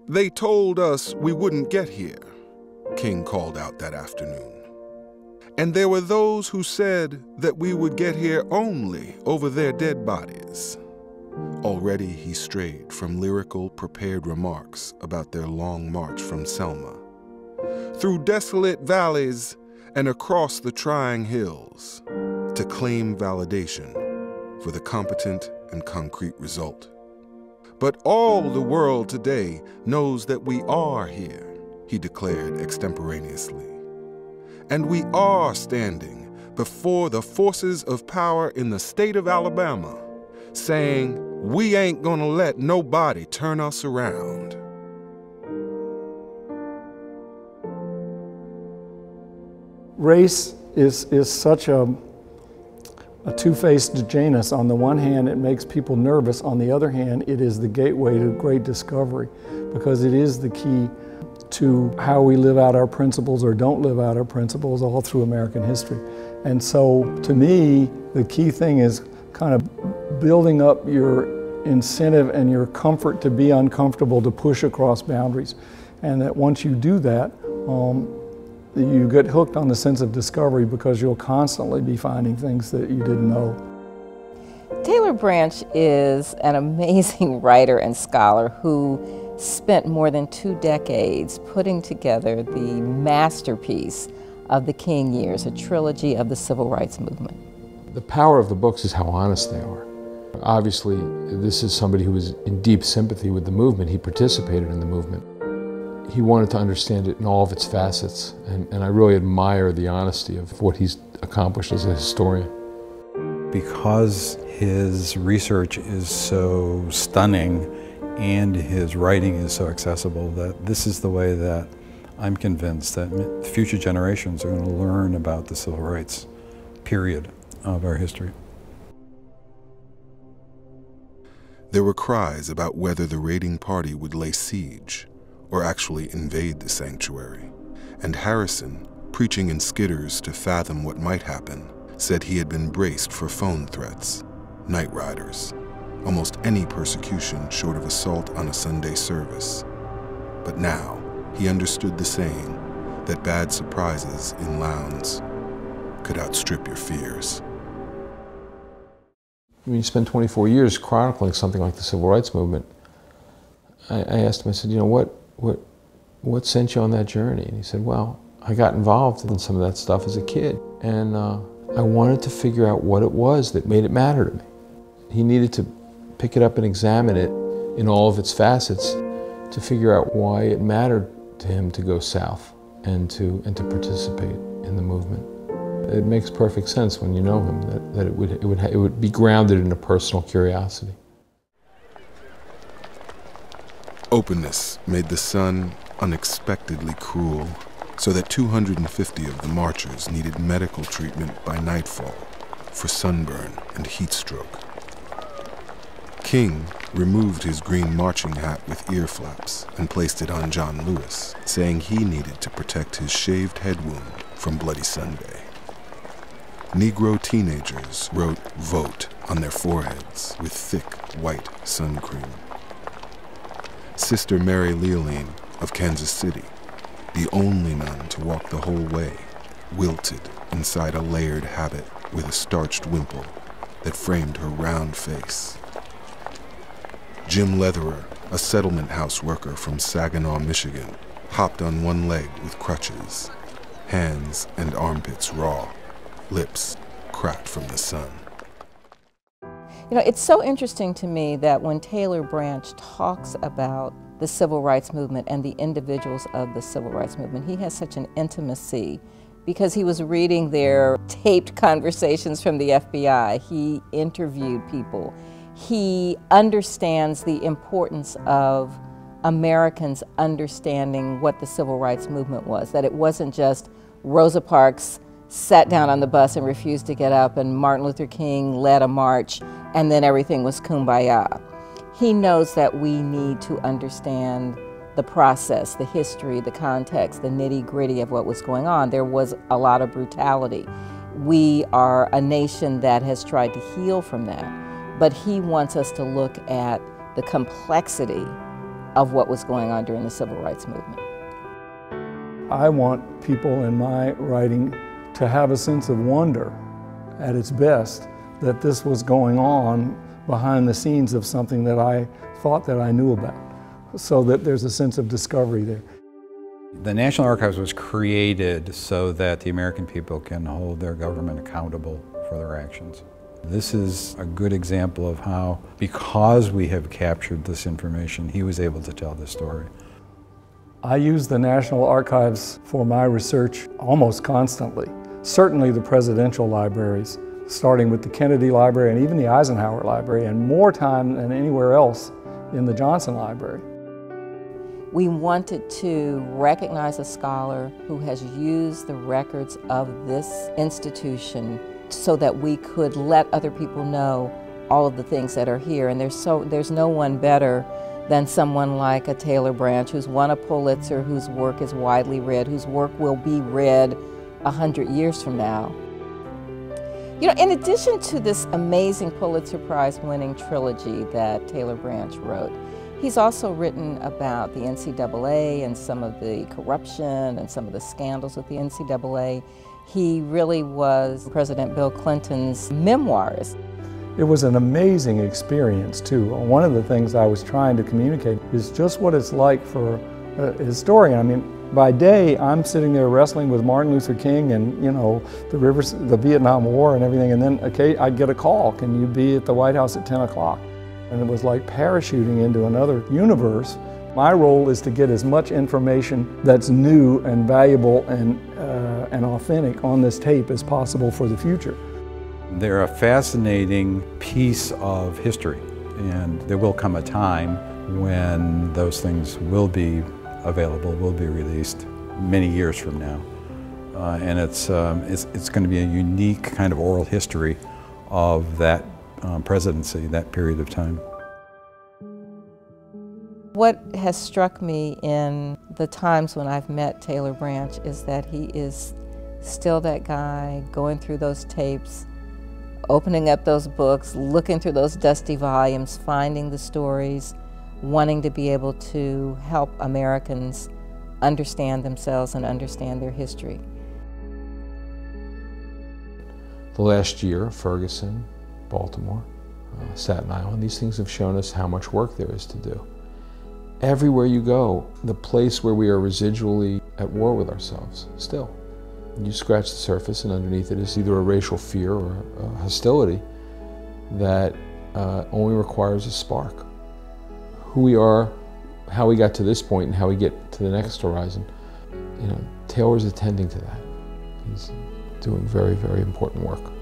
"They told us we wouldn't get here," King called out that afternoon. "And there were those who said that we would get here only over their dead bodies." Already he strayed from lyrical, prepared remarks about their long march from Selma. Through desolate valleys and across the trying hills, to claim validation for the competent and concrete result. "But all the world today knows that we are here," he declared extemporaneously. "And we are standing before the forces of power in the state of Alabama, saying, we ain't gonna let nobody turn us around." Race is such a two-faced Janus. On the one hand, it makes people nervous. On the other hand, it is the gateway to great discovery, because it is the key to how we live out our principles or don't live out our principles all through American history. And so, to me, the key thing is kind of building up your incentive and your comfort to be uncomfortable, to push across boundaries. And that once you do that, you get hooked on the sense of discovery, because you'll constantly be finding things that you didn't know. Taylor Branch is an amazing writer and scholar who spent more than 2 decades putting together the masterpiece of the King years, a trilogy of the civil rights movement. The power of the books is how honest they are. Obviously, this is somebody who was in deep sympathy with the movement. He participated in the movement. He wanted to understand it in all of its facets, and I really admire the honesty of what he's accomplished as a historian. Because his research is so stunning and his writing is so accessible, that this is the way that I'm convinced that future generations are going to learn about the civil rights period of our history. There were cries about whether the raiding party would lay siege or actually invade the sanctuary, and Harrison, preaching in skitters to fathom what might happen, said he had been braced for phone threats, night riders, almost any persecution short of assault on a Sunday service. But now he understood the saying that bad surprises in Lowndes could outstrip your fears. When you spend 24 years chronicling something like the civil rights movement, I asked him, I said, you know, what sent you on that journey? And he said, well, I got involved in some of that stuff as a kid, and I wanted to figure out what it was that made it matter to me. He needed to pick it up and examine it in all of its facets to figure out why it mattered to him to go south and to participate in the movement. It makes perfect sense when you know him that it would be grounded in a personal curiosity. Openness made the sun unexpectedly cruel, so that 250 of the marchers needed medical treatment by nightfall for sunburn and heat stroke. King removed his green marching hat with ear flaps and placed it on John Lewis, saying he needed to protect his shaved head wound from Bloody Sunday. Negro teenagers wrote "Vote" on their foreheads with thick white sun cream. Sister Mary Leoline of Kansas City, the only nun to walk the whole way, wilted inside a layered habit with a starched wimple that framed her round face. Jim Leatherer, a settlement house worker from Saginaw, Michigan, hopped on one leg with crutches, hands and armpits raw, lips cracked from the sun. You know, it's so interesting to me that when Taylor Branch talks about the civil rights movement and the individuals of the civil rights movement, he has such an intimacy because he was reading their taped conversations from the FBI. He interviewed people. He understands the importance of Americans understanding what the civil rights movement was, that it wasn't just Rosa Parks sat down on the bus and refused to get up, and Martin Luther King led a march, and then everything was kumbaya. He knows that we need to understand the process, the history, the context, the nitty-gritty of what was going on. There was a lot of brutality. We are a nation that has tried to heal from that, but he wants us to look at the complexity of what was going on during the Civil Rights Movement. I want people in my writing to have a sense of wonder at its best that this was going on behind the scenes of something that I thought that I knew about, so that there's a sense of discovery there. The National Archives was created so that the American people can hold their government accountable for their actions. This is a good example of how, because we have captured this information, he was able to tell this story. I use the National Archives for my research almost constantly. Certainly the presidential libraries, starting with the Kennedy Library and even the Eisenhower Library, and more time than anywhere else in the Johnson Library. We wanted to recognize a scholar who has used the records of this institution so that we could let other people know all of the things that are here. And there's no one better than someone like a Taylor Branch, who's won a Pulitzer, whose work is widely read, whose work will be read 100 years from now. You know, in addition to this amazing Pulitzer Prize winning trilogy that Taylor Branch wrote, he's also written about the NCAA and some of the corruption and some of the scandals with the NCAA. He really was President Bill Clinton's memoirist. It was an amazing experience too. One of the things I was trying to communicate is just what it's like for a historian. I mean, by day I'm sitting there wrestling with Martin Luther King and, you know, the Vietnam War and everything, and then I'd get a call, can you be at the White House at 10 o'clock? And it was like parachuting into another universe. My role is to get as much information that's new and valuable and authentic on this tape as possible for the future. They're a fascinating piece of history, and there will come a time when those things will be available, will be released many years from now. And it's going to be a unique kind of oral history of that presidency, that period of time. What has struck me in the times when I've met Taylor Branch is that he is still that guy going through those tapes, opening up those books, looking through those dusty volumes, finding the stories, wanting to be able to help Americans understand themselves and understand their history. The last year, Ferguson, Baltimore, Staten Island, these things have shown us how much work there is to do. Everywhere you go, the place where we are residually at war with ourselves, still. You scratch the surface and underneath it is either a racial fear or a hostility that only requires a spark. Who we are, how we got to this point, and how we get to the next horizon, you know, Taylor's attending to that. He's doing very, very important work.